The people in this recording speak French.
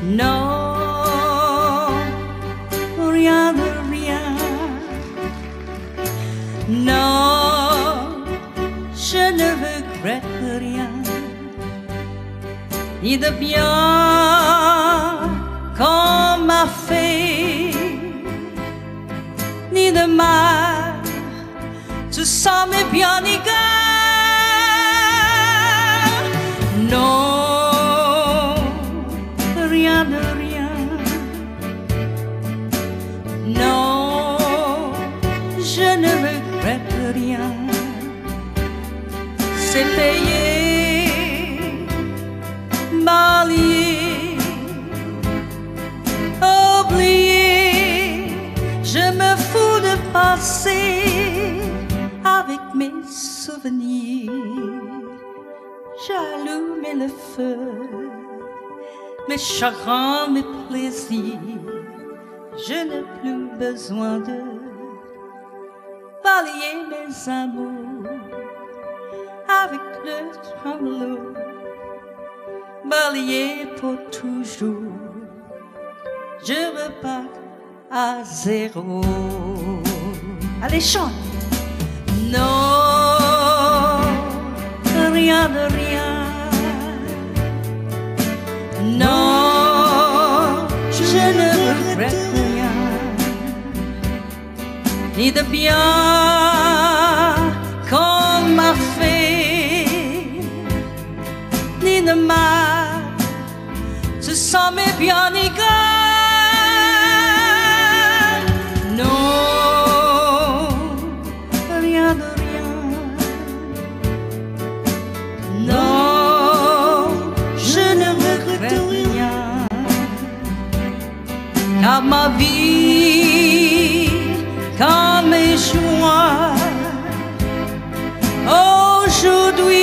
Non, rien de rien. Non, je ne regrette rien, ni de bien qu'on m'a fait, ni de mal. Tout ça m'est bien égal. Non, rien de rien. Non, je ne regrette rien. C'est payé, balayé, oublié. Je me fous de passer avec mes souvenirs. J'allume le feu, mes chagrins, mes plaisirs. Je n'ai plus besoin de balayer mes amours avec le tremblement, balayer pour toujours. Je repars à zéro. Allez, chante. Non, rien de rien. Non, je ne regrette rien, ni de bien qu'on m'a fait, ni de mal. Ce sont mes bien égal. Non, rien de rien. Non, je ne regrette rien. Car ma vie, car mes joies, aujourd'hui